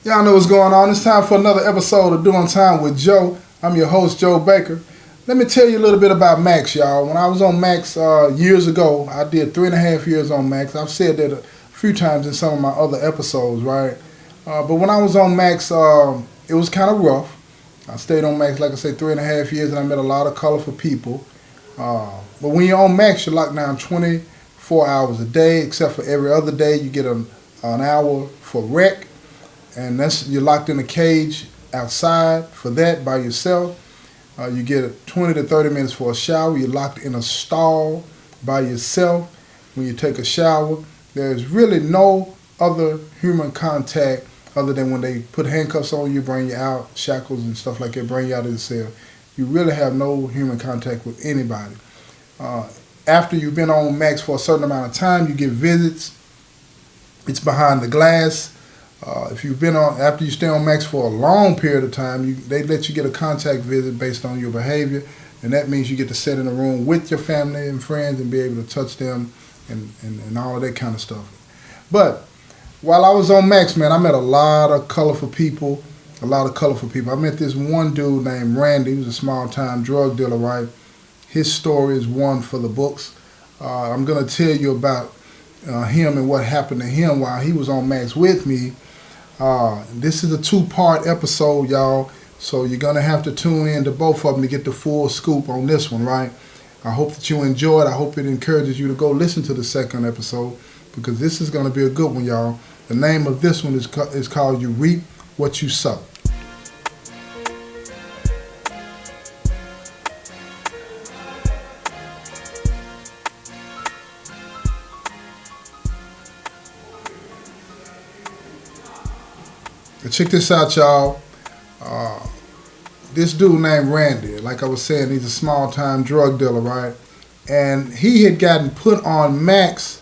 Y'all know what's going on. It's time for another episode of Doing Time with Joe. I'm your host, Joe Baker. Let me tell you a little bit about Max, y'all. When I was on Max years ago, I did 3.5 years on Max. I've said that a few times in some of my other episodes, right? But when I was on Max, it was kind of rough. I stayed on Max, like I said, 3.5 years, and I met a lot of colorful people. But when you're on Max, you're locked down 24 hours a day, except for every other day you get an hour for rec. And you're locked in a cage outside for that by yourself. You get 20 to 30 minutes for a shower. You're locked in a stall by yourself when you take a shower. There's really no other human contact other than when they put handcuffs on you, bring you out, shackles and stuff like that, bring you out of the cell. You really have no human contact with anybody. After you've been on Max for a certain amount of time, you get visits. It's behind the glass. If you've been on, after you stay on Max for a long period of time, they let you get a contact visit based on your behavior, and that means you get to sit in a room with your family and friends and be able to touch them and all of that kind of stuff. But while I was on Max, man, I met a lot of colorful people, I met this one dude named Randy. He was a small-time drug dealer, right? His story is one for the books. I'm going to tell you about him and what happened to him while he was on Max with me. This is a two-part episode, y'all, so you're going to have to tune in to both of them to get the full scoop on this one, right? I hope that you enjoy it. I hope it encourages you to go listen to the second episode because this is going to be a good one, y'all. The name of this one is called You Reap What You Sow. Check this out, y'all. This dude named Randy, like I was saying, he's a small-time drug dealer, right? And he had gotten put on Max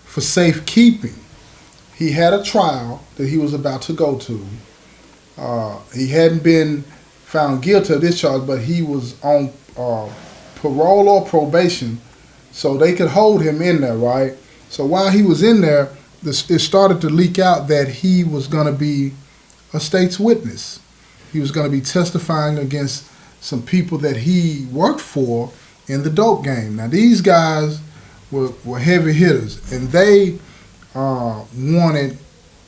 for safekeeping. He had a trial that he was about to go to. He hadn't been found guilty of this charge, but he was on parole or probation, so they could hold him in there, right? So while he was in there, it started to leak out that he was going to be a state's witness. He was going to be testifying against some people that he worked for in the dope game. Now these guys were heavy hitters, and they wanted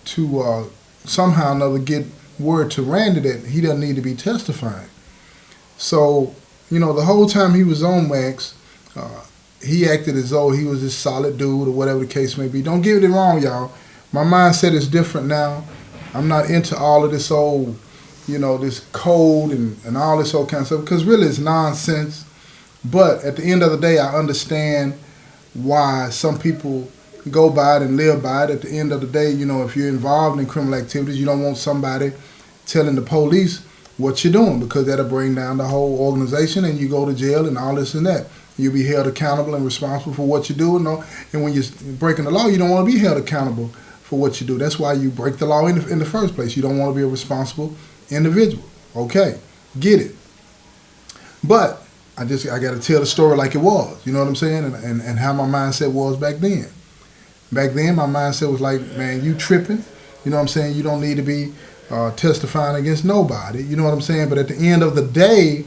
to somehow or another get word to Randy that he doesn't need to be testifying. So, the whole time he was on Max, he acted as though he was this solid dude or whatever the case may be. Don't get it wrong, y'all. My mindset is different now. I'm not into all of this old, this code and all this old kind of stuff because really it's nonsense. But at the end of the day, I understand why some people go by it and live by it. At the end of the day, if you're involved in criminal activities, you don't want somebody telling the police what you're doing because that'll bring down the whole organization and you go to jail and all this and that. You'll be held accountable and responsible for what you do. And when you're breaking the law, you don't want to be held accountable for what you do. That's why you break the law in the first place. You don't want to be a responsible individual. Okay, get it. But I got to tell the story like it was. You know what I'm saying? And how my mindset was back then. Back then, my mindset was like, man, you tripping. You know what I'm saying? You don't need to be testifying against nobody. You know what I'm saying? But at the end of the day,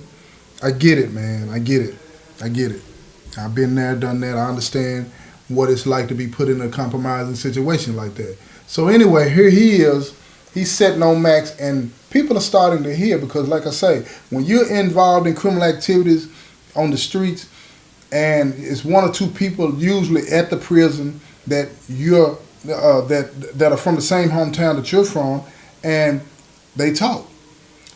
I get it, man. I get it. I've been there, done that. I understand what it's like to be put in a compromising situation like that. So anyway, here he is. He's sitting on Max, and people are starting to hear because, like I say, when you're involved in criminal activities on the streets, and it's one or two people usually at the prison that you're that are from the same hometown that you're from, and they talk.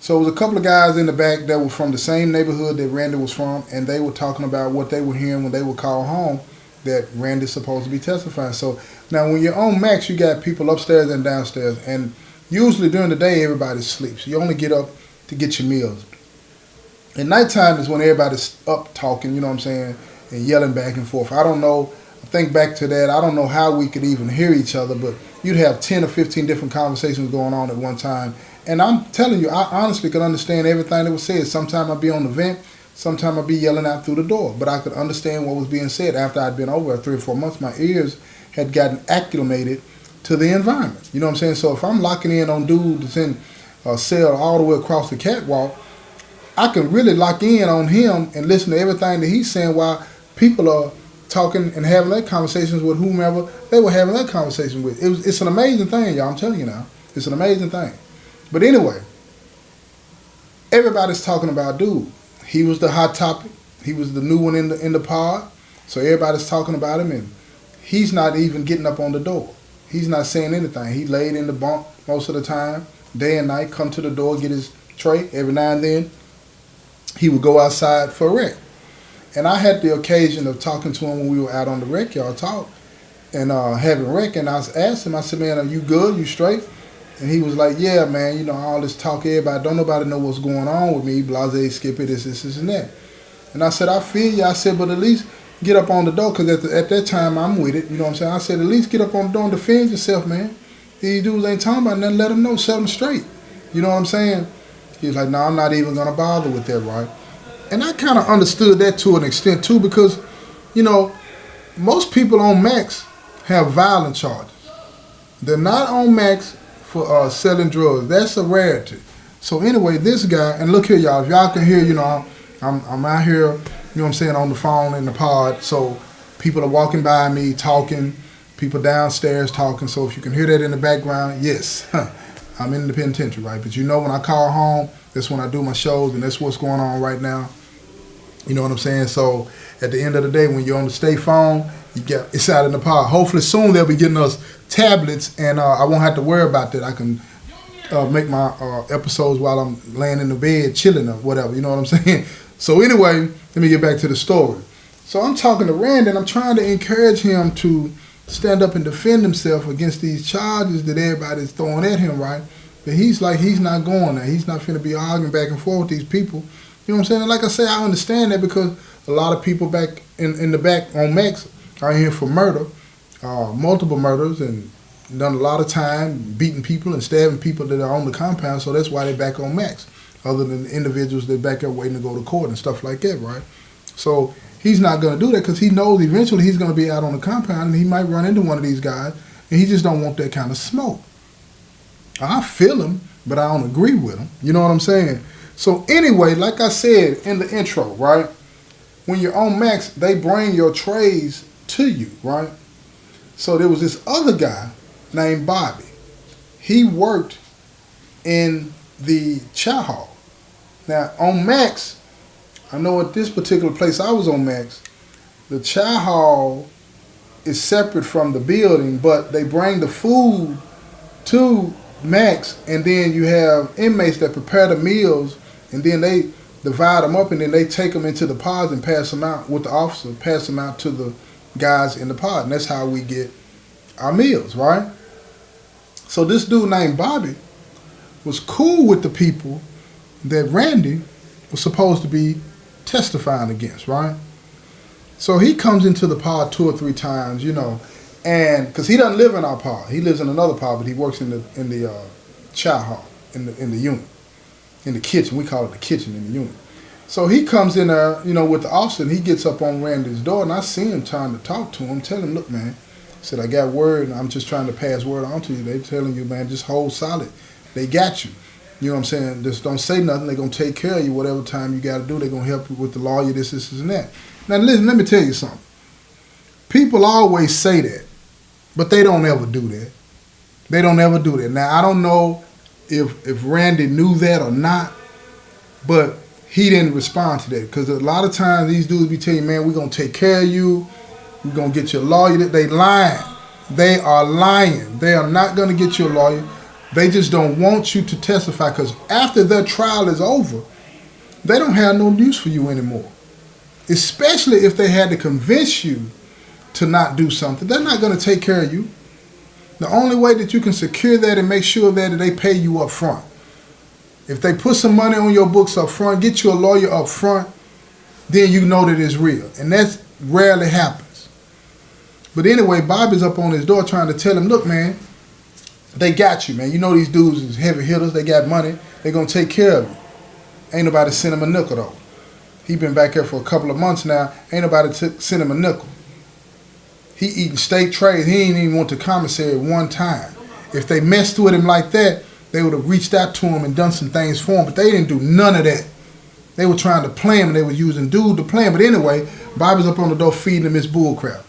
So it was a couple of guys in the back that were from the same neighborhood that Randy was from, and they were talking about what they were hearing when they were called home that Randy's supposed to be testifying. So now when you're on Max, you got people upstairs and downstairs, and usually during the day everybody sleeps. You only get up to get your meals. At nighttime is when everybody's up talking, you know what I'm saying, and yelling back and forth. I don't know. I think back to that. I don't know how we could even hear each other, but you'd have 10 or 15 different conversations going on at one time. And I'm telling you, I honestly could understand everything that was said. Sometimes I'd be on the vent. Sometimes I'd be yelling out through the door. But I could understand what was being said after I'd been over 3 or 4 months. My ears had gotten acclimated to the environment. You know what I'm saying? So if I'm locking in on dude that's in a cell all the way across the catwalk, I can really lock in on him and listen to everything that he's saying while people are talking and having their conversations with whomever they were having that conversation with. It's an amazing thing, y'all. I'm telling you now. It's an amazing thing. But anyway, everybody's talking about dude. He was the hot topic. He was the new one in the pod. So everybody's talking about him, and he's not even getting up on the door. He's not saying anything. He laid in the bunk most of the time, day and night, come to the door, get his tray. Every now and then, he would go outside for a wreck. And I had the occasion of talking to him when we were out on the rec yard talk and having rec. And I asked him, I said, man, are you good? You straight? And he was like, yeah, man, you know, all this talk, everybody, don't nobody know what's going on with me, blase, skip it, this, and that. And I said, I feel you. I said, but at least get up on the door, because at that time, I'm with it. You know what I'm saying? I said, at least get up on the door and defend yourself, man. These dudes ain't talking about nothing. Let them know. Set them straight. You know what I'm saying? He was like, no, I'm not even going to bother with that, right? And I kind of understood that to an extent, too, because, you know, most people on max have violent charges. They're not on max for selling drugs. That's a rarity. So anyway, this guy, and look here, y'all. If y'all can hear, you know, I'm out here, you know what I'm saying, on the phone in the pod. So people are walking by me, talking. People downstairs talking. So if you can hear that in the background, yes, I'm in the penitentiary, right? But you know, when I call home, that's when I do my shows, and that's what's going on right now. You know what I'm saying? So at the end of the day, when you're on the state phone, it's out in the pod. Hopefully soon they'll be getting us tablets, and I won't have to worry about that. I can make my episodes while I'm laying in the bed, chilling or whatever. You know what I'm saying? So anyway, let me get back to the story. So I'm talking to Randy, and I'm trying to encourage him to stand up and defend himself against these charges that everybody's throwing at him, right? But he's like, he's not going there. He's not finna be arguing back and forth with these people. You know what I'm saying? And like I say, I understand that, because a lot of people back in the back on Max are here for murder, multiple murders, and done a lot of time beating people and stabbing people that are on the compound. So that's why they're back on Max, other than the individuals that back there waiting to go to court and stuff like that, right? So he's not going to do that, because he knows eventually he's going to be out on the compound, and he might run into one of these guys, and he just don't want that kind of smoke. I feel him, but I don't agree with him. You know what I'm saying? So anyway, like I said in the intro, right? When you're on Max, they bring your trays to you, right? So there was this other guy named Bobby. He worked in the chow hall. Now, on Max, I know at this particular place I was on Max, the chow hall is separate from the building, but they bring the food to Max, and then you have inmates that prepare the meals, and then they divide them up, and then they take them into the pods and pass them out with the officer, pass them out to the guys in the pod, and that's how we get our meals, right? So this dude named Bobby was cool with the people that Randy was supposed to be testifying against, right? So he comes into the pod 2 or 3 times, you know, and because he doesn't live in our pod, he lives in another pod, but he works in the chow hall in the unit, in the kitchen. We call it the kitchen in the unit. So he comes in there, you know, with the officer, and he gets up on Randy's door, and I see him trying to talk to him, tell him, look, man, I said, I got word, and I'm just trying to pass word on to you. They telling you, man, just hold solid. They got you. You know what I'm saying? Just don't say nothing. They're going to take care of you whatever time you got to do. They're going to help you with the lawyer, this, and that. Now, listen, let me tell you something. People always say that, but they don't ever do that. They don't ever do that. Now, I don't know if Randy knew that or not, but he didn't respond to that, because a lot of times these dudes be telling you, man, we're going to take care of you. We're going to get you a lawyer. They lying. They are lying. They are not going to get you a lawyer. They just don't want you to testify, because after their trial is over, they don't have no use for you anymore. Especially if they had to convince you to not do something. They're not going to take care of you. The only way that you can secure that and make sure that they pay you up front. If they put some money on your books up front, get you a lawyer up front, then you know that it's real. And that rarely happens. But anyway, Bobby's up on his door trying to tell him, look, man, they got you, man. You know these dudes is heavy hitters. They got money. They're going to take care of you. Ain't nobody sent him a nickel, though. He been back here for a couple of months now. Ain't nobody sent him a nickel. He eating steak trays. He ain't even went to commissary one time. If they messed with him like that, they would have reached out to him and done some things for him. But they didn't do none of that. They were trying to play him, and they were using dude to play him. But anyway, Bobby's up on the door feeding him his bull crap.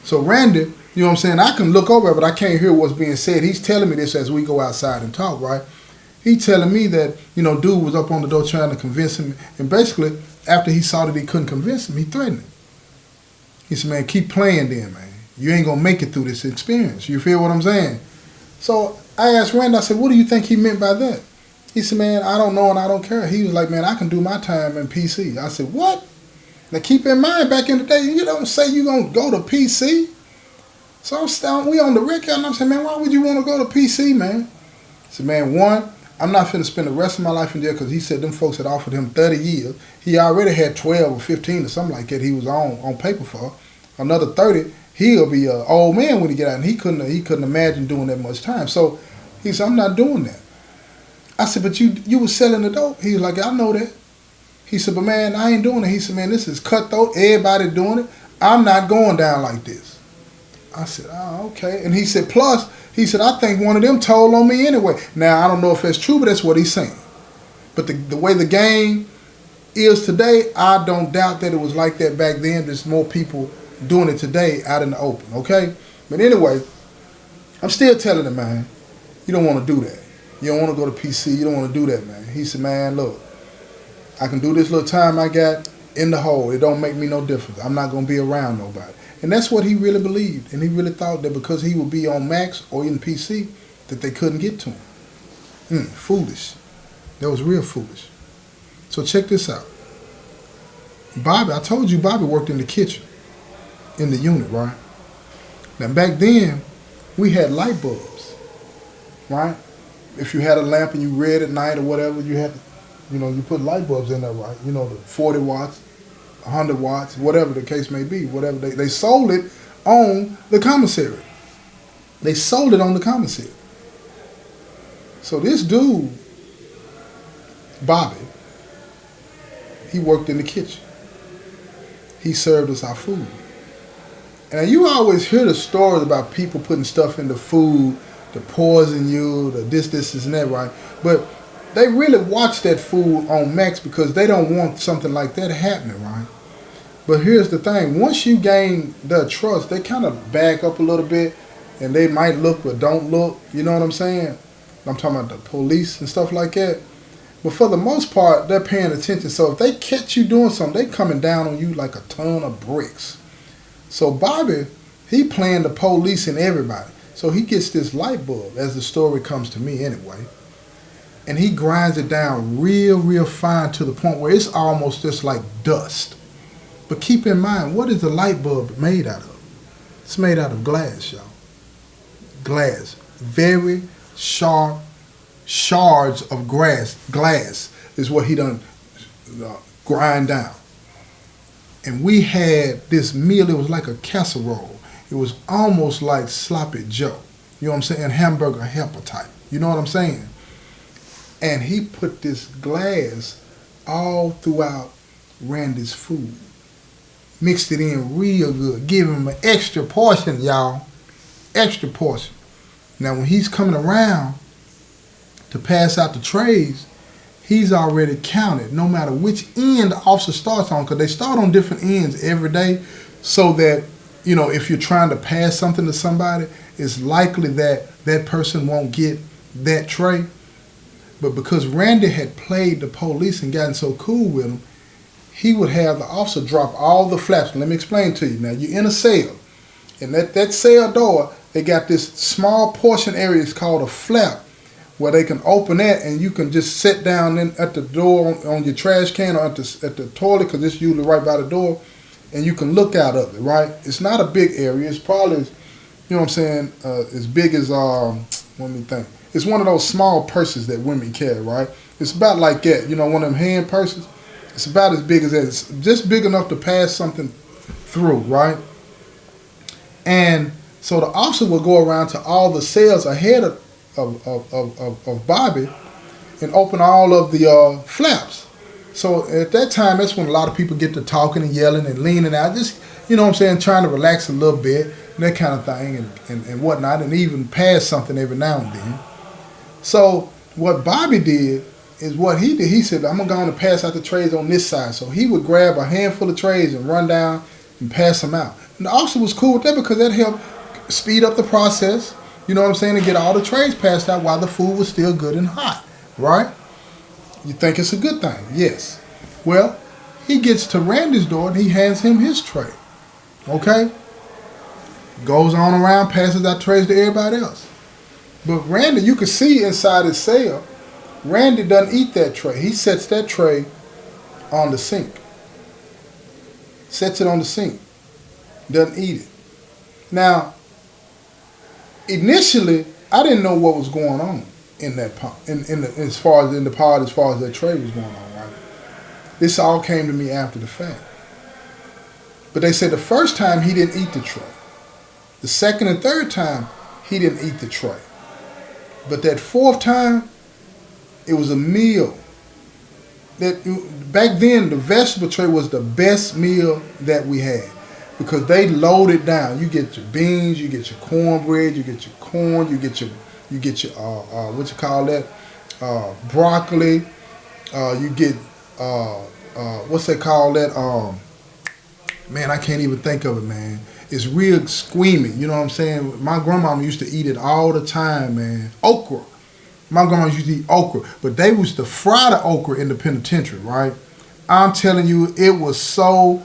So Randy, you know what I'm saying, I can look over it, but I can't hear what's being said. He's telling me this as we go outside and talk, right? He telling me that, you know, dude was up on the door trying to convince him. And basically, after he saw that he couldn't convince him, he threatened him. He said, man, keep playing then, man. You ain't going to make it through this experience. You feel what I'm saying? So I asked Randy, I said, what do you think he meant by that? He said, man, I don't know and I don't care. He was like, man, I can do my time in PC. I said, what? Now keep in mind, back in the day, you don't say you're going to go to PC. So we on the record, and I'm saying, man, why would you want to go to PC, man? I said, man, one, I'm not finna spend the rest of my life in jail because he said them folks had offered him 30 years. He already had 12 or 15 or something like that he was on paper for. Another 30, he'll be an old man when he get out, and he couldn't imagine doing that much time. So he said, I'm not doing that. I said, but you was selling the dope. He was like, I know that. He said, but man, I ain't doing it. He said, man, this is cutthroat. Everybody doing it. I'm not going down like this. I said, oh, okay. And he said, plus, he said, I think one of them told on me anyway. Now, I don't know if that's true, but that's what he's saying. But the way the game is today, I don't doubt that it was like that back then. There's more people doing it today out in the open, okay? But anyway, I'm still telling him, man, you don't want to do that. You don't want to go to PC. You don't want to do that, man. He said, man, look, I can do this little time I got in the hole. It don't make me no difference. I'm not going to be around nobody. And that's what he really believed. And he really thought that because he would be on Max or in PC, that they couldn't get to him. Foolish. That was real foolish. So check this out. Bobby, I told you Bobby worked in the kitchen, in the unit, right? Now back then, we had light bulbs, right? If you had a lamp and you read at night or whatever, you had, you know, you put light bulbs in there, right? You know, the 40 watts, 100 watts, whatever the case may be, whatever. They sold it on the commissary. They sold it on the commissary. So this dude, Bobby, he worked in the kitchen. He served us our food. And you always hear the stories about people putting stuff in the food to poison you, the this, and that, right? But they really watch that food on Max because they don't want something like that happening, right? But here's the thing. Once you gain their trust, they kind of back up a little bit, and they might look but don't look. You know what I'm saying? I'm talking about the police and stuff like that. But for the most part, they're paying attention. So if they catch you doing something, they coming down on you like a ton of bricks. So Bobby, he playing the police and everybody. So he gets this light bulb, as the story comes to me anyway. And he grinds it down real, real fine to the point where it's almost just like dust. But keep in mind, what is the light bulb made out of? It's made out of glass, y'all. Glass. Very sharp shards of glass is what he done grind down. And we had this meal, it was like a casserole. It was almost like sloppy Joe. You know what I'm saying? Hamburger helper type. You know what I'm saying? And he put this glass all throughout Randy's food. Mixed it in real good. Give him an extra portion, y'all. Extra portion. Now when he's coming around to pass out the trays, he's already counted no matter which end the officer starts on, because they start on different ends every day, so that, you know, if you're trying to pass something to somebody, it's likely that that person won't get that tray. But because Randy had played the police and gotten so cool with him, he would have the officer drop all the flaps. Let me explain to you. Now, you're in a cell, and that cell door, they got this small portion area, it's called a flap, where they can open that and you can just sit down in, at the door on your trash can or at the toilet, because it's usually right by the door, and you can look out of it, right? It's not a big area. It's probably, you know what I'm saying, as big as, let me think. It's one of those small purses that women carry, right? It's about like that, you know, one of them hand purses. It's about as big as that. It's just big enough to pass something through, right? And so the officer will go around to all the cells ahead of Bobby and open all of the flaps. So at that time, that's when a lot of people get to talking and yelling and leaning out, just, you know what I'm saying, trying to relax a little bit. and that kind of thing, and whatnot, and even pass something every now and then. So what Bobby did is what he did. He said, I'm going to go on and pass out the trays on this side. So he would grab a handful of trays and run down and pass them out. And the officer was cool with that because that helped speed up the process, you know what I'm saying, and get all the trays passed out while the food was still good and hot, right? You think it's a good thing? Yes. Well, he gets to Randy's door and he hands him his tray, okay? Goes on around, passes out trays to everybody else. But Randy, you can see inside his cell, Randy doesn't eat that tray. He sets that tray on the sink. Sets it on the sink. Doesn't eat it. Now, initially, I didn't know what was going on in that pot, as far as that tray was going on, right? This all came to me after the fact. But they said the first time he didn't eat the tray. The second and third time, he didn't eat the tray. But that fourth time, it was a meal. That back then, the vegetable tray was the best meal that we had because they load it down. You get your beans, you get your cornbread, you get your corn, you get your what you call that, broccoli. You get what's they call that? Man, I can't even think of it, man. It's real squeamy. You know what I'm saying? My grandmama used to eat it all the time, man. Okra. My grandma used to eat okra, but they used to fry the okra in the penitentiary, right? I'm telling you, it was so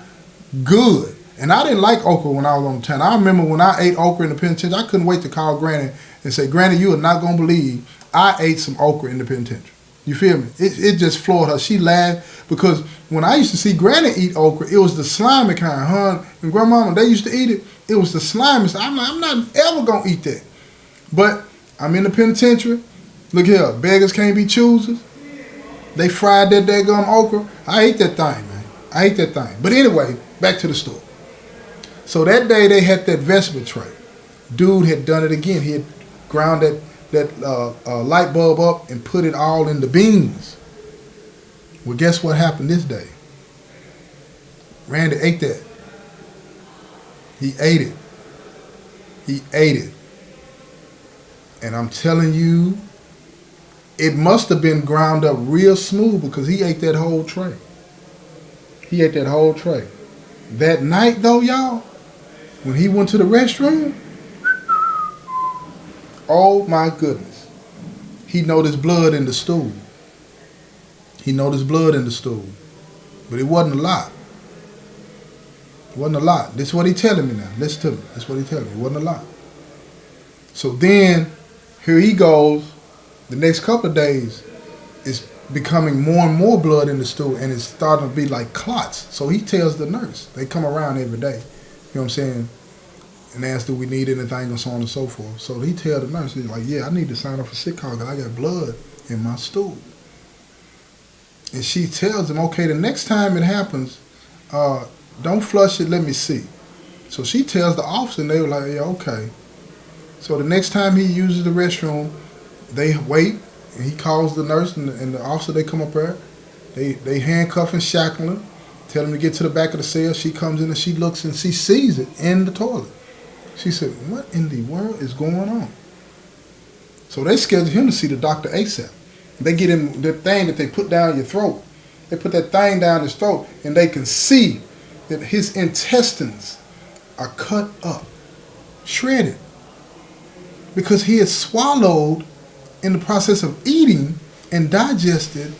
good. And I didn't like okra when I was on the town. I remember when I ate okra in the penitentiary, I couldn't wait to call Granny and say, Granny, you are not going to believe I ate some okra in the penitentiary. You feel me? It just floored her. She laughed because when I used to see Granny eat okra, it was the slimy kind, huh? And Grandmama, they used to eat it. It was the slimy. I'm like, I'm not ever going to eat that. But I'm in the penitentiary. Look here, beggars can't be choosers. They fried that daggum okra. I ate that thing, man. I ate that thing. But anyway, back to the story. So that day they had that vegetable tray. Dude had done it again. He had ground that light bulb up and put it all in the beans. Well, guess what happened this day? Randy ate that. He ate it. He ate it. And I'm telling you, it must have been ground up real smooth because he ate that whole tray. He ate that whole tray. That night, though, y'all, when he went to the restroom, oh my goodness, he noticed blood in the stool. He noticed blood in the stool. But it wasn't a lot. It wasn't a lot. This is what he's telling me now. Listen to me. That's what he's telling me. It wasn't a lot. So then, here he goes. The next couple of days, it's becoming more and more blood in the stool, and it's starting to be like clots. So he tells the nurse. They come around every day. You know what I'm saying? And ask, do we need anything, and so on and so forth. So he tells the nurse, he's like, yeah, I need to sign up for sick call because I got blood in my stool. And she tells him, okay, the next time it happens, don't flush it, let me see. So she tells the officer, and they were like, yeah, okay. So the next time he uses the restroom, they wait, and he calls the nurse and the officer, they come up there. They handcuff and shackle him, tell him to get to the back of the cell. She comes in and she looks and she sees it in the toilet. She said, what in the world is going on? So they schedule him to see the doctor ASAP. They get him the thing that they put down your throat. They put that thing down his throat, and they can see that his intestines are cut up, shredded, because he had swallowed in the process of eating and digested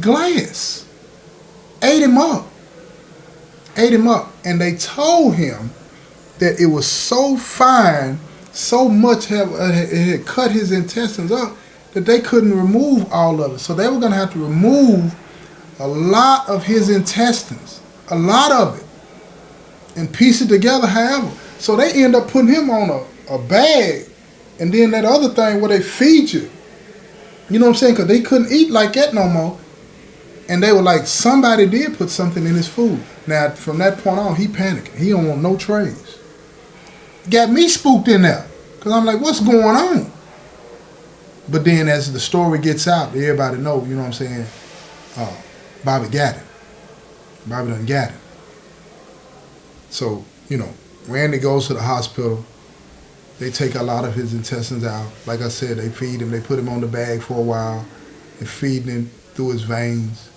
glass. Ate him up. And they told him that it was so fine, so much it had cut his intestines up that they couldn't remove all of it. So they were going to have to remove a lot of his intestines, a lot of it, and piece it together however. So they end up putting him on a bag, and then that other thing where they feed you. You know what I'm saying? Because they couldn't eat like that no more. And they were like, somebody did put something in his food. Now, from that point on, he panicking. He don't want no trays. Got me spooked in there. Because I'm like, what's going on? But then as the story gets out, everybody know, you know what I'm saying, Bobby got it. Bobby done got it. So, you know, Randy goes to the hospital. They take a lot of his intestines out. Like I said, they feed him. They put him on the bag for a while. They're feeding him through his veins.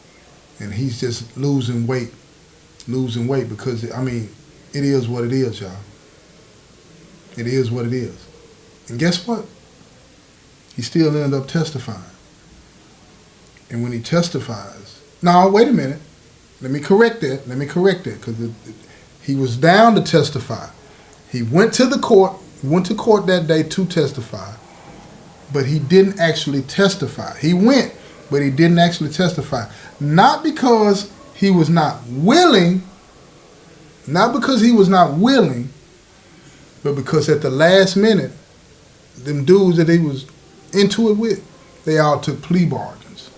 And he's just losing weight. Losing weight because, I mean, it is what it is, y'all. It is what it is. And guess what? He still ended up testifying. And when he testifies, no, wait a minute. Let me correct that. Because he was down to testify. He went to the court, went to court that day to testify, but he didn't actually testify. He went, but he didn't actually testify. Not because he was not willing, but because at the last minute, them dudes that he was into it with, they all took plea bargains.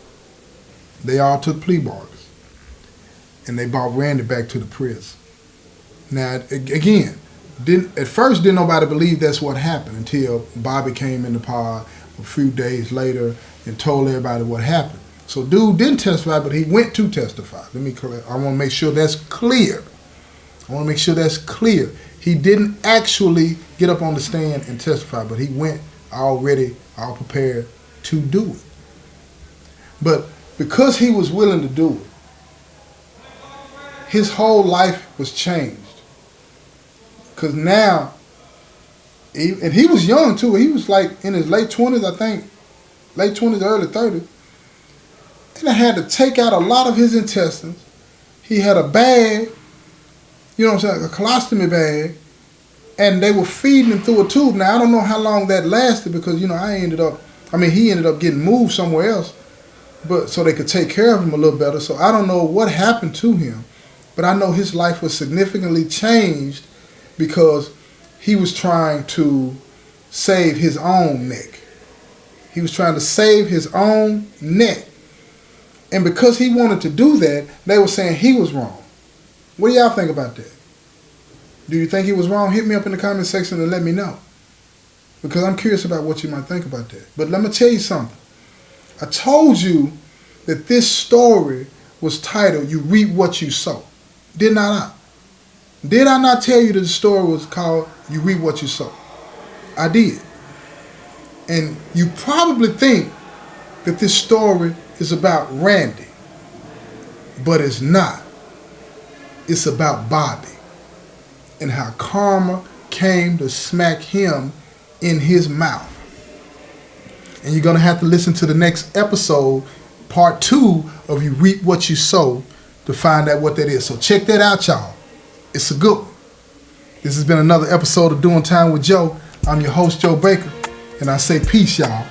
And they brought Randy back to the prison. Now, again, at first didn't nobody believe that's what happened until Bobby came in the pod a few days later and told everybody what happened. So dude didn't testify, but he went to testify. I want to make sure that's clear. He didn't actually get up on the stand and testify, but he went already all prepared to do it. But because he was willing to do it, his whole life was changed. Because now, and he was young too. He was like in his late 20s, I think. Late 20s, early 30s. And I had to take out a lot of his intestines. He had a bag, you know what I'm saying, a colostomy bag. And they were feeding him through a tube. Now, I don't know how long that lasted because, he ended up getting moved somewhere else. But so they could take care of him a little better. So I don't know what happened to him. But I know his life was significantly changed because he was trying to save his own neck. He was trying to save his own neck. And because he wanted to do that, they were saying he was wrong. What do y'all think about that? Do you think he was wrong? Hit me up in the comment section and let me know. Because I'm curious about what you might think about that. But let me tell you something. I told you that this story was titled, You Reap What You Sow. Did I not tell you that the story was called You Reap What You Sow? I did. And you probably think that this story is about Randy. But it's not. It's about Bobby. And how karma came to smack him in his mouth. And you're going to have to listen to the next episode, part 2 of You Reap What You Sow, to find out what that is. So check that out, y'all. It's a good one. This has been another episode of Doing Time with Joe. I'm your host, Joe Baker, and I say peace, y'all.